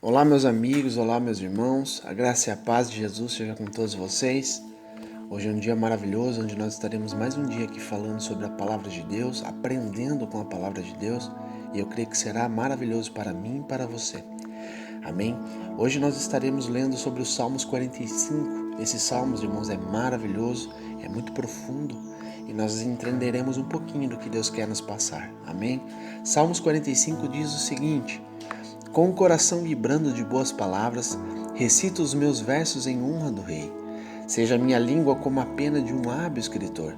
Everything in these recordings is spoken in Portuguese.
Olá, meus amigos, olá, meus irmãos, a graça e a paz de Jesus seja com todos vocês. Hoje é um dia maravilhoso, onde nós estaremos mais um dia aqui falando sobre a Palavra de Deus, aprendendo com a Palavra de Deus, e eu creio que será maravilhoso para mim e para você. Amém? Hoje nós estaremos lendo sobre os Salmos 45. Esses Salmos, irmãos, é maravilhoso, é muito profundo, e nós entenderemos um pouquinho do que Deus quer nos passar. Amém? Salmos 45 diz o seguinte: com o coração vibrando de boas palavras, recito os meus versos em honra do Rei. Seja minha língua como a pena de um hábil escritor.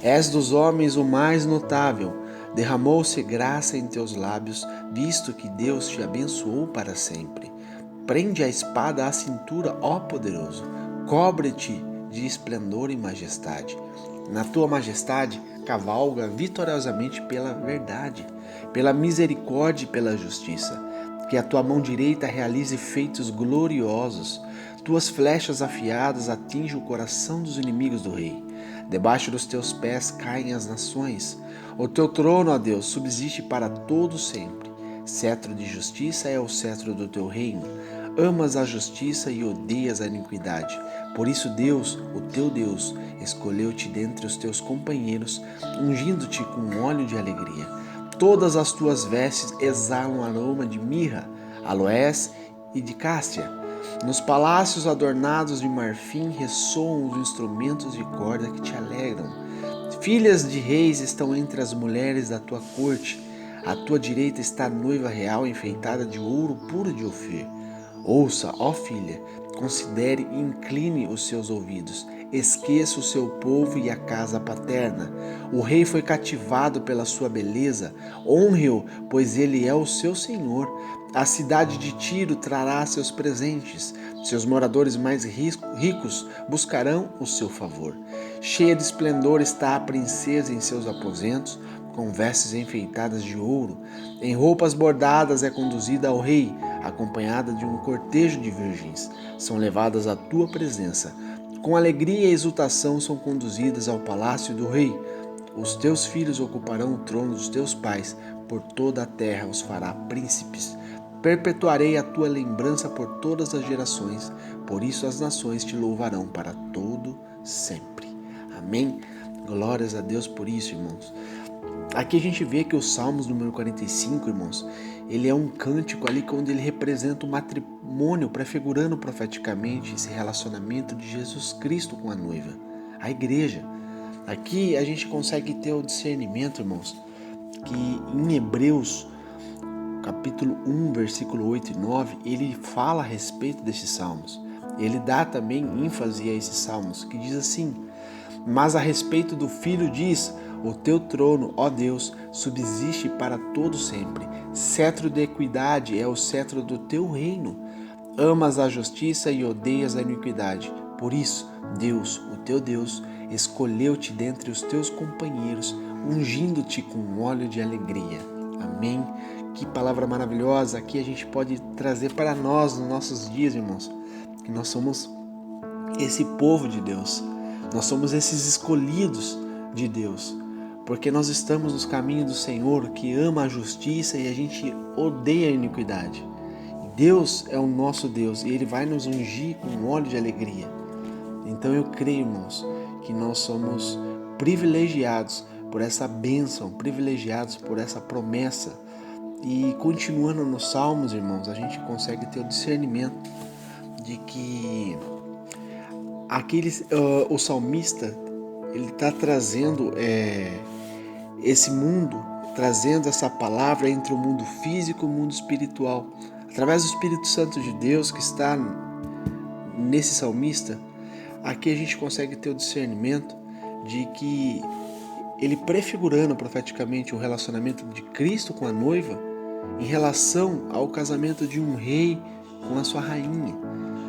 És dos homens o mais notável, derramou-se graça em teus lábios, visto que Deus te abençoou para sempre. Prende a espada à cintura, ó poderoso, cobre-te de esplendor e majestade. Na tua majestade, cavalga vitoriosamente pela verdade, pela misericórdia e pela justiça. Que a tua mão direita realize feitos gloriosos. Tuas flechas afiadas atingem o coração dos inimigos do rei. Debaixo dos teus pés caem as nações. O teu trono, ó Deus, subsiste para todo sempre. Cetro de justiça é o cetro do teu reino. Amas a justiça e odeias a iniquidade. Por isso Deus, o teu Deus, escolheu-te dentre os teus companheiros, ungindo-te com óleo de alegria. Todas as tuas vestes exalam aroma de mirra, aloés e de cássia. Nos palácios adornados de marfim ressoam os instrumentos de corda que te alegram. Filhas de reis estão entre as mulheres da tua corte. À tua direita está a noiva real enfeitada de ouro puro de Ofir. Ouça, ó filha, considere e incline os seus ouvidos. Esqueça o seu povo e a casa paterna. O rei foi cativado pela sua beleza. Honre-o, pois ele é o seu senhor. A cidade de Tiro trará seus presentes. Seus moradores mais ricos buscarão o seu favor. Cheia de esplendor está a princesa em seus aposentos, com vestes enfeitadas de ouro. Em roupas bordadas é conduzida ao rei, acompanhada de um cortejo de virgens. São levadas à tua presença. Com alegria e exultação são conduzidas ao palácio do rei. Os teus filhos ocuparão o trono dos teus pais, por toda a terra os fará príncipes. Perpetuarei a tua lembrança por todas as gerações, por isso as nações te louvarão para todo sempre. Amém? Glórias a Deus por isso, irmãos. Aqui a gente vê que o Salmos número 45, irmãos, ele é um cântico ali onde ele representa o matrimônio, prefigurando profeticamente esse relacionamento de Jesus Cristo com a noiva, a igreja. Aqui a gente consegue ter o discernimento, irmãos, que em Hebreus, capítulo 1, versículo 8 e 9, ele fala a respeito desses salmos. Ele dá também ênfase a esses salmos, que diz assim: mas a respeito do Filho diz: o teu trono, ó Deus, subsiste para todo sempre. Cetro de equidade é o cetro do teu reino. Amas a justiça e odeias a iniquidade. Por isso, Deus, o teu Deus, escolheu-te dentre os teus companheiros, ungindo-te com óleo de alegria. Amém? Que palavra maravilhosa aqui a gente pode trazer para nós nos nossos dias, irmãos. Que nós somos esse povo de Deus. Nós somos esses escolhidos de Deus, porque nós estamos nos caminhos do Senhor, que ama a justiça e a gente odeia a iniquidade. Deus é o nosso Deus e Ele vai nos ungir com óleo de alegria. Então eu creio, irmãos, que nós somos privilegiados por essa bênção, privilegiados por essa promessa. E continuando nos Salmos, irmãos, a gente consegue ter o discernimento de que o salmista, ele está trazendo esse mundo, trazendo essa palavra entre o mundo físico e o mundo espiritual. Através do Espírito Santo de Deus que está nesse salmista, aqui a gente consegue ter o discernimento de que ele prefigurando profeticamente o relacionamento de Cristo com a noiva em relação ao casamento de um rei com a sua rainha.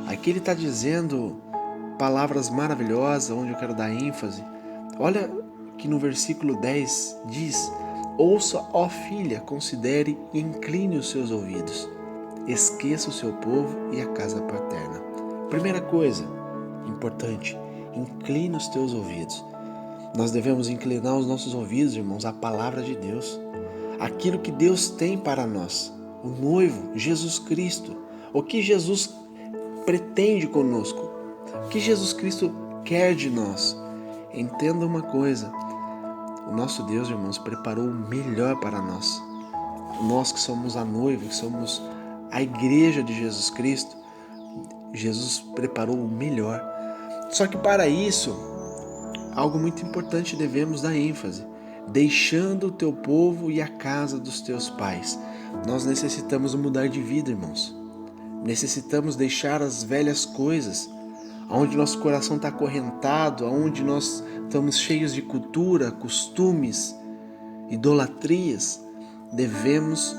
Aqui ele está dizendo palavras maravilhosas, onde eu quero dar ênfase. Olha que no versículo 10 diz: ouça, ó filha, considere e incline os seus ouvidos. Esqueça o seu povo e a casa paterna. Primeira coisa importante, incline os teus ouvidos. Nós devemos inclinar os nossos ouvidos, irmãos, à palavra de Deus. Aquilo que Deus tem para nós. O noivo, Jesus Cristo. o que Jesus pretende conosco, o que Jesus Cristo quer de nós. Entenda uma coisa, o nosso Deus, irmãos, preparou o melhor para nós. Nós que somos a noiva, que somos a igreja de Jesus Cristo, Jesus preparou o melhor. Só que para isso, algo muito importante devemos dar ênfase. Deixando o teu povo e a casa dos teus pais. Nós necessitamos mudar de vida, irmãos. Necessitamos deixar as velhas coisas, onde nosso coração está acorrentado, onde nós estamos cheios de cultura, costumes, idolatrias. Devemos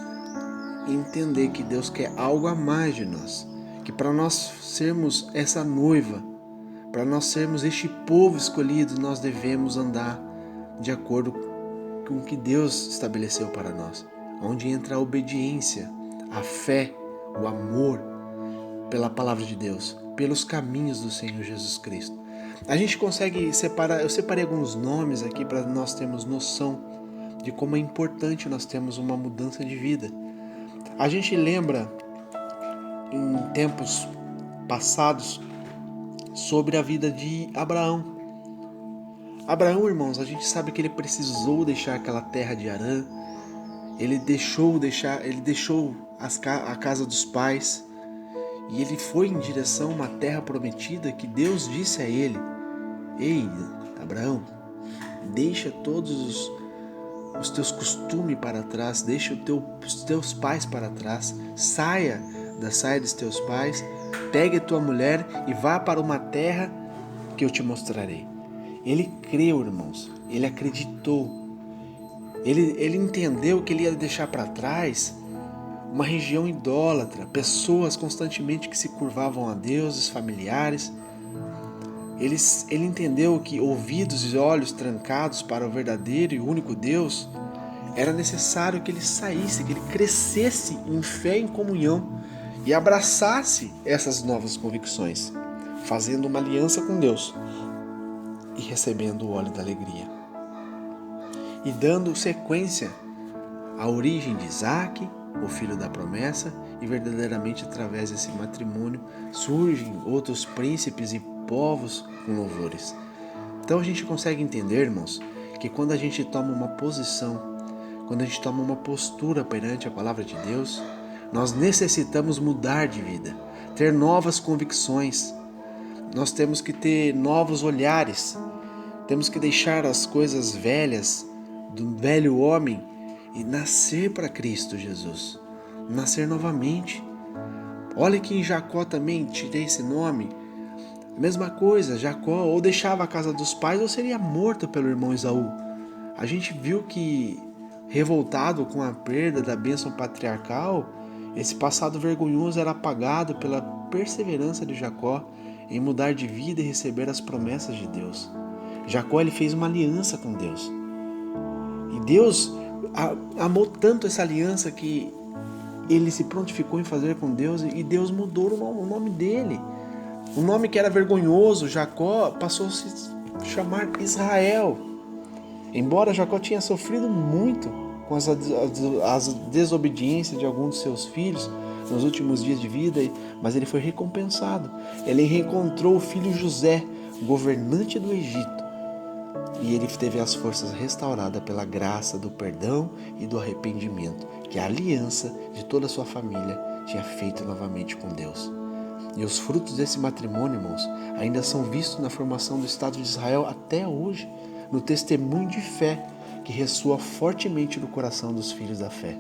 entender que Deus quer algo a mais de nós, que para nós sermos essa noiva, para nós sermos este povo escolhido, nós devemos andar de acordo com o que Deus estabeleceu para nós, onde entra a obediência, a fé, o amor pela palavra de Deus, pelos caminhos do Senhor Jesus Cristo. A gente consegue separar, eu separei alguns nomes aqui para nós termos noção de como é importante nós termos uma mudança de vida. A gente lembra em tempos passados sobre a vida de Abraão. Abraão, irmãos, a gente sabe que ele precisou deixar aquela terra de Harã. Ele deixou a casa dos pais e ele foi em direção a uma terra prometida que Deus disse a ele: ei, Abraão, deixa todos os teus costumes para trás, deixa os teus pais para trás, saia da saia dos teus pais, pegue a tua mulher e vá para uma terra que eu te mostrarei. Ele creu, irmãos, ele acreditou, ele entendeu que ele ia deixar para trás uma região idólatra, pessoas constantemente que se curvavam a deuses, familiares. Ele entendeu que ouvidos e olhos trancados para o verdadeiro e único Deus, era necessário que ele saísse, que ele crescesse em fé e em comunhão e abraçasse essas novas convicções, fazendo uma aliança com Deus e recebendo o óleo da alegria. E dando sequência à origem de Isaac, o filho da promessa, e verdadeiramente através desse matrimônio surgem outros príncipes e povos com louvores. Então a gente consegue entender, irmãos, que quando a gente toma uma posição, quando a gente toma uma postura perante a palavra de Deus, nós necessitamos mudar de vida, ter novas convicções. Nós temos que ter novos olhares, temos que deixar as coisas velhas do velho homem e nascer para Cristo Jesus, nascer novamente. Olha que em Jacó também tirei esse nome, a mesma coisa, Jacó ou deixava a casa dos pais ou seria morto pelo irmão Esaú. A gente viu que, revoltado com a perda da bênção patriarcal, esse passado vergonhoso era apagado pela perseverança de Jacó em mudar de vida e receber as promessas de Deus. Jacó, ele fez uma aliança com Deus. E Deus amou tanto essa aliança que ele se prontificou em fazer com Deus e Deus mudou o nome dele. O nome que era vergonhoso, Jacó, passou a se chamar Israel. Embora Jacó tinha sofrido muito com as desobediências de alguns de seus filhos nos últimos dias de vida, mas ele foi recompensado. Ele reencontrou o filho José, governante do Egito, e ele teve as forças restauradas pela graça do perdão e do arrependimento, que a aliança de toda a sua família tinha feito novamente com Deus. E os frutos desse matrimônio, irmãos, ainda são vistos na formação do Estado de Israel até hoje, no testemunho de fé que ressoa fortemente no coração dos filhos da fé.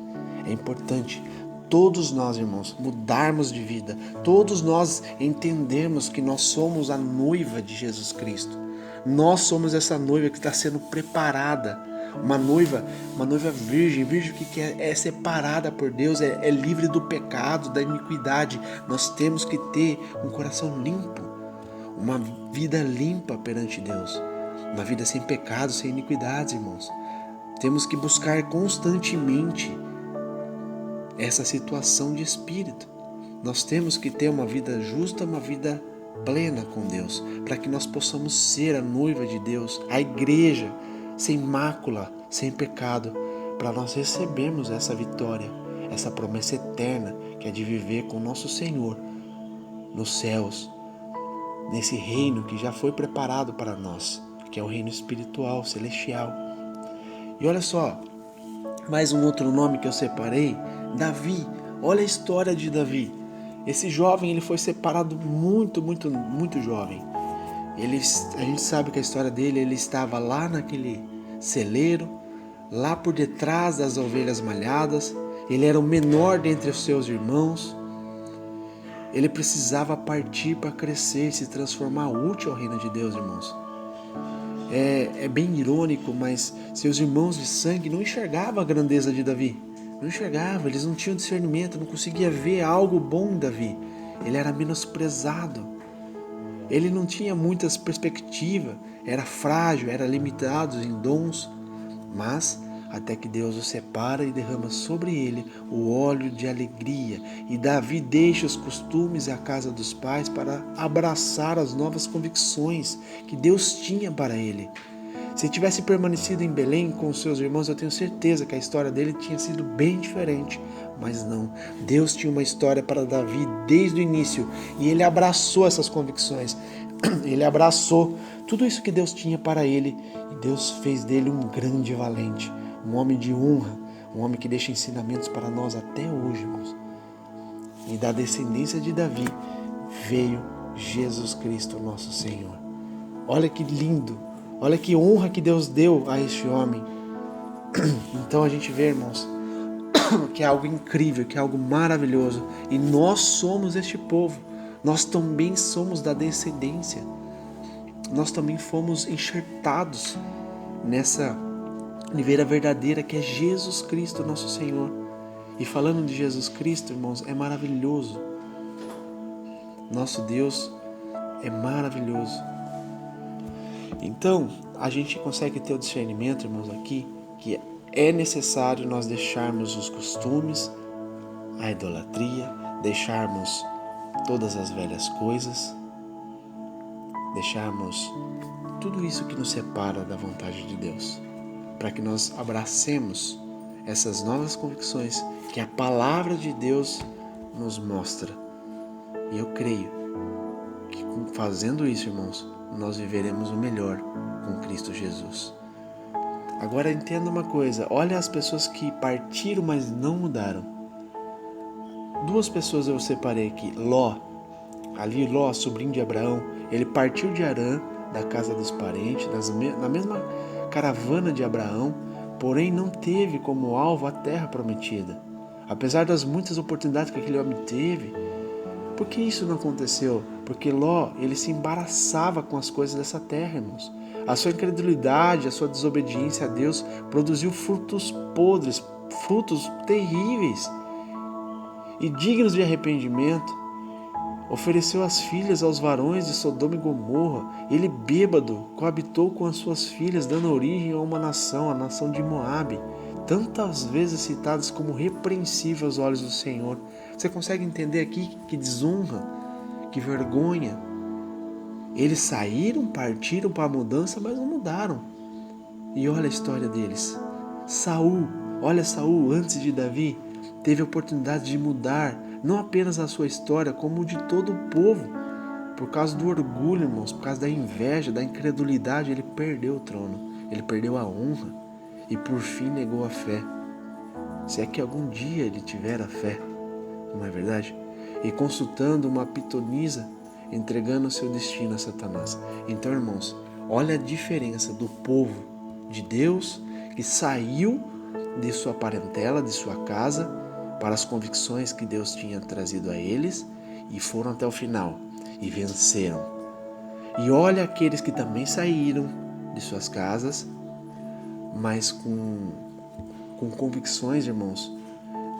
É importante todos nós, irmãos, mudarmos de vida, todos nós entendermos que nós somos a noiva de Jesus Cristo. Nós somos essa noiva que está sendo preparada, uma noiva virgem que é separada por Deus, é livre do pecado, da iniquidade. Nós temos que ter um coração limpo, uma vida limpa perante Deus, uma vida sem pecado, sem iniquidades, irmãos. Temos que buscar constantemente essa situação de espírito. Nós temos que ter uma vida justa, uma vida plena com Deus, para que nós possamos ser a noiva de Deus, a igreja sem mácula, sem pecado, para nós recebermos essa vitória, essa promessa eterna que é de viver com o nosso Senhor nos céus, nesse reino que já foi preparado para nós, que é o reino espiritual, celestial. E olha só, mais um outro nome que eu separei, Davi. Olha a história de Davi. Esse jovem, ele foi separado muito jovem. A gente sabe que a história dele, ele estava lá naquele celeiro, lá por detrás das ovelhas malhadas. Ele era o menor dentre os seus irmãos. Ele precisava partir para crescer e se transformar útil ao reino de Deus, irmãos. É bem irônico, mas seus irmãos de sangue não enxergavam a grandeza de Davi. Não enxergavam, eles não tinham discernimento, não conseguiam ver algo bom em Davi. Ele era menosprezado. Ele não tinha muitas perspectivas, era frágil, era limitado em dons, mas até que Deus o separa e derrama sobre ele o óleo de alegria, e Davi deixa os costumes e a casa dos pais para abraçar as novas convicções que Deus tinha para ele. Se tivesse permanecido em Belém com os seus irmãos, eu tenho certeza que a história dele tinha sido bem diferente. Mas não, Deus tinha uma história para Davi desde o início e ele abraçou essas convicções. Ele abraçou tudo isso que Deus tinha para ele e Deus fez dele um grande valente, um homem de honra, um homem que deixa ensinamentos para nós até hoje, irmãos. E da descendência de Davi veio Jesus Cristo, nosso Senhor. Olha que lindo! Olha que honra que Deus deu a este homem. Então a gente vê, irmãos, que é algo incrível, que é algo maravilhoso. E nós somos este povo. Nós também somos da descendência. Nós também fomos enxertados nessa oliveira verdadeira que é Jesus Cristo, nosso Senhor. E falando de Jesus Cristo, irmãos, é maravilhoso. Nosso Deus é maravilhoso. Então, a gente consegue ter o discernimento, irmãos, aqui, que é necessário nós deixarmos os costumes, a idolatria, deixarmos todas as velhas coisas, deixarmos tudo isso que nos separa da vontade de Deus, para que nós abracemos essas novas convicções que a palavra de Deus nos mostra. E eu creio que fazendo isso, irmãos, nós viveremos o melhor com Cristo Jesus. Agora entenda uma coisa, olha as pessoas que partiram, mas não mudaram. Duas pessoas eu separei aqui. Ló, sobrinho de Abraão, ele partiu de Harã, da casa dos parentes, na mesma caravana de Abraão, porém não teve como alvo a terra prometida. Apesar das muitas oportunidades que aquele homem teve, por que isso não aconteceu? Porque Ló, ele se embaraçava com as coisas dessa terra, irmãos. A sua incredulidade, a sua desobediência a Deus produziu frutos podres, frutos terríveis e dignos de arrependimento. Ofereceu as filhas aos varões de Sodoma e Gomorra. Ele, bêbado, coabitou com as suas filhas, dando origem a uma nação, a nação de Moabe, tantas vezes citadas como repreensível aos olhos do Senhor. Você consegue entender aqui que desonra, que vergonha? Eles saíram, partiram para a mudança, mas não mudaram. E olha a história deles. Saul, antes de Davi, teve a oportunidade de mudar não apenas a sua história, como de todo o povo. Por causa do orgulho, irmãos, por causa da inveja, da incredulidade, ele perdeu o trono, ele perdeu a honra e por fim negou a fé. Se é que algum dia ele tiver a fé, não é verdade? E consultando uma pitonisa, entregando o seu destino a Satanás. Então, irmãos, olha a diferença do povo de Deus que saiu de sua parentela, de sua casa, para as convicções que Deus tinha trazido a eles e foram até o final e venceram. E olha aqueles que também saíram de suas casas, mas com convicções, irmãos,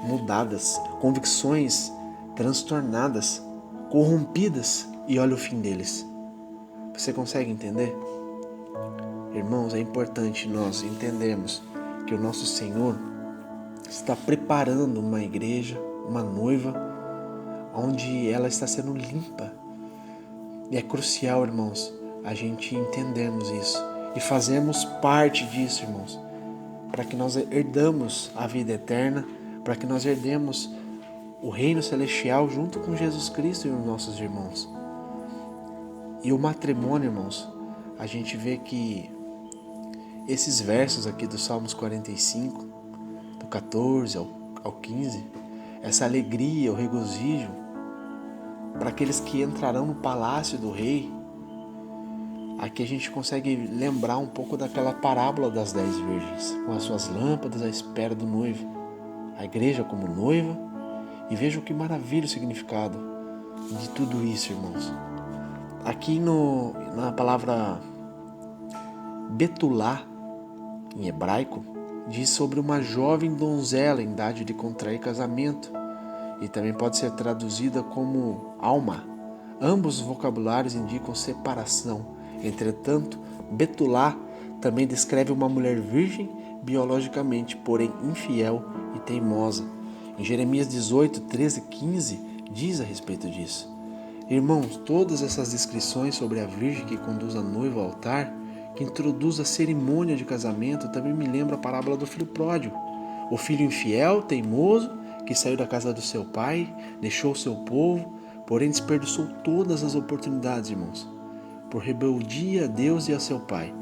mudadas, convicções transtornadas, corrompidas, e olha o fim deles. Você consegue entender? Irmãos, é importante nós entendermos que o nosso Senhor está preparando uma igreja, uma noiva, onde ela está sendo limpa. E é crucial, irmãos, a gente entendermos isso e fazermos parte disso, irmãos, para que nós herdamos a vida eterna, para que nós herdemos o reino celestial junto com Jesus Cristo e os nossos irmãos. E o matrimônio, irmãos, a gente vê que esses versos aqui do Salmos 45, do 14 ao 15, essa alegria, o regozijo, para aqueles que entrarão no palácio do rei, aqui a gente consegue lembrar um pouco daquela parábola das 10 virgens, com as suas lâmpadas à espera do noivo, a igreja como noiva, e vejam que maravilha o significado de tudo isso, irmãos. Aqui na palavra Betulá, em hebraico, diz sobre uma jovem donzela em idade de contrair casamento, e também pode ser traduzida como alma. Ambos os vocabulários indicam separação. Entretanto, Betulá também descreve uma mulher virgem biologicamente, porém infiel e teimosa. Em Jeremias 18, 13 e 15 diz a respeito disso. Irmãos, todas essas descrições sobre a virgem que conduz a noiva ao altar, que introduz a cerimônia de casamento, também me lembra a parábola do filho pródigo. O filho infiel, teimoso, que saiu da casa do seu pai, deixou o seu povo, porém desperdiçou todas as oportunidades, irmãos, por rebeldia a Deus e a seu pai.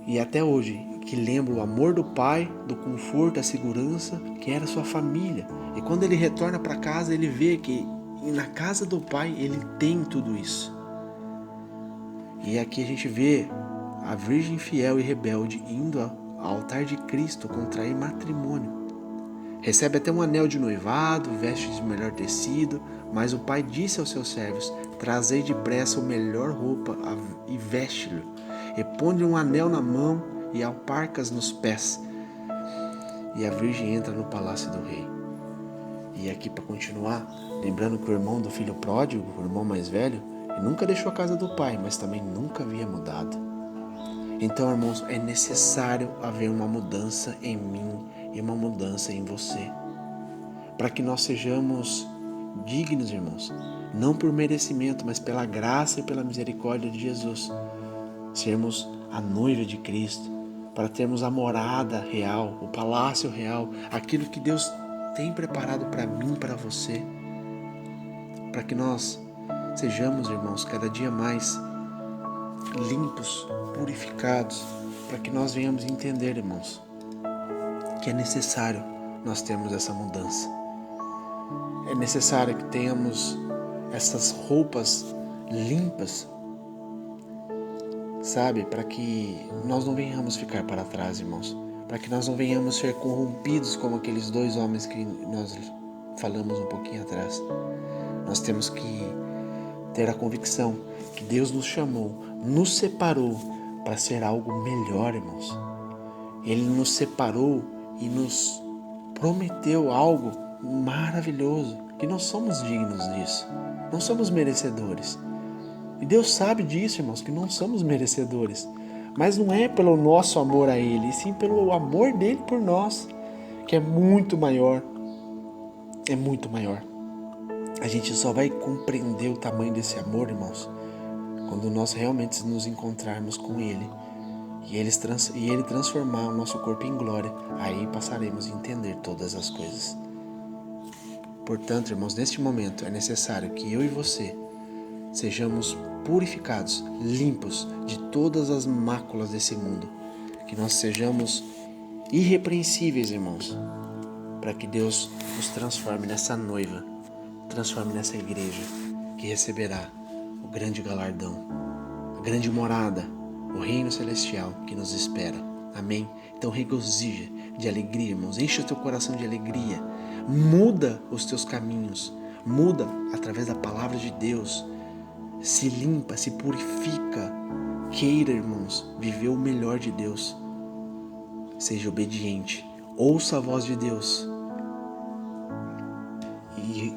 E até hoje, que lembra o amor do pai, do conforto, a segurança que era sua família. E quando ele retorna para casa, ele vê que na casa do pai ele tem tudo isso. E aqui a gente vê a virgem fiel e rebelde indo ao altar de Cristo contrair matrimônio. Recebe até um anel de noivado, veste de melhor tecido, mas o pai disse aos seus servos: trazei depressa a melhor roupa e veste-lhe, e põe-lhe um anel na mão e alparcas nos pés. E a virgem entra no palácio do rei. E aqui, para continuar, lembrando que o irmão do filho pródigo, o irmão mais velho, nunca deixou a casa do pai, mas também nunca havia mudado. Então, irmãos, é necessário haver uma mudança em mim e uma mudança em você, para que nós sejamos dignos, irmãos, não por merecimento, mas pela graça e pela misericórdia de Jesus, sermos a noiva de Cristo, para termos a morada real, o palácio real, aquilo que Deus tem preparado para mim, para você, para que nós sejamos, irmãos, cada dia mais limpos, purificados, para que nós venhamos entender, irmãos, que é necessário nós termos essa mudança. É necessário que tenhamos essas roupas limpas, sabe? Para que nós não venhamos ficar para trás, irmãos. Para que nós não venhamos ser corrompidos como aqueles 2 homens que nós falamos um pouquinho atrás. Nós temos que ter a convicção que Deus nos chamou, nos separou para ser algo melhor, irmãos. Ele nos separou e nos prometeu algo maravilhoso, que não somos dignos disso, não somos merecedores. E Deus sabe disso, irmãos, que não somos merecedores. Mas não é pelo nosso amor a Ele, e sim pelo amor dEle por nós, que é muito maior. É muito maior. A gente só vai compreender o tamanho desse amor, irmãos, quando nós realmente nos encontrarmos com Ele e Ele transformar o nosso corpo em glória. Aí passaremos a entender todas as coisas. Portanto, irmãos, neste momento é necessário que eu e você sejamos purificados, limpos de todas as máculas desse mundo, que nós sejamos irrepreensíveis, irmãos, para que Deus nos transforme nessa noiva, transforme nessa igreja que receberá o grande galardão, a grande morada, o reino celestial que nos espera. Amém? Então regozija de alegria, irmãos, enche o teu coração de alegria, muda os teus caminhos, muda através da palavra de Deus, se limpa, se purifica, queira, irmãos, viver o melhor de Deus, seja obediente, ouça a voz de Deus e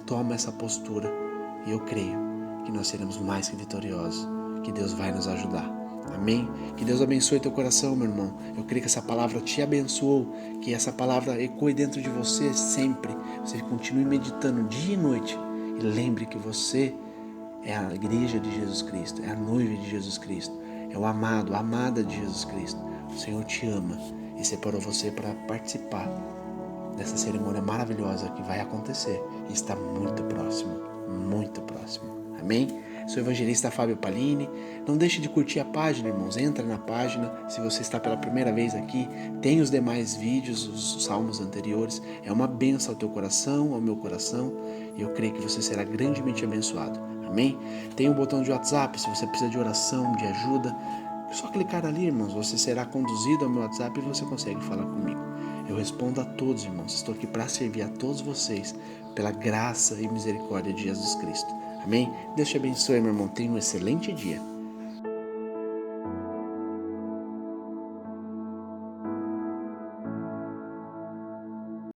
toma essa postura, e eu creio que nós seremos mais que vitoriosos, que Deus vai nos ajudar. Amém? Que Deus abençoe teu coração, meu irmão. Eu creio que essa palavra te abençoou, que essa palavra ecoe dentro de você sempre. Você continue meditando dia e noite e lembre que você é a igreja de Jesus Cristo, é a noiva de Jesus Cristo, é o amado, a amada de Jesus Cristo. O Senhor te ama e separou você para participar dessa cerimônia maravilhosa que vai acontecer e está muito próximo, muito próximo. Amém? Sou o evangelista Fábio Palini. Não deixe de curtir a página, irmãos. Entra na página. Se você está pela primeira vez aqui, tem os demais vídeos, os salmos anteriores. É uma bênção ao teu coração, ao meu coração. E eu creio que você será grandemente abençoado. Amém? Tem um botão de WhatsApp, se você precisa de oração, de ajuda. É só clicar ali, irmãos. Você será conduzido ao meu WhatsApp e você consegue falar comigo. Eu respondo a todos, irmãos. Estou aqui para servir a todos vocês, pela graça e misericórdia de Jesus Cristo. Amém? Deus te abençoe, meu irmão. Tenha um excelente dia.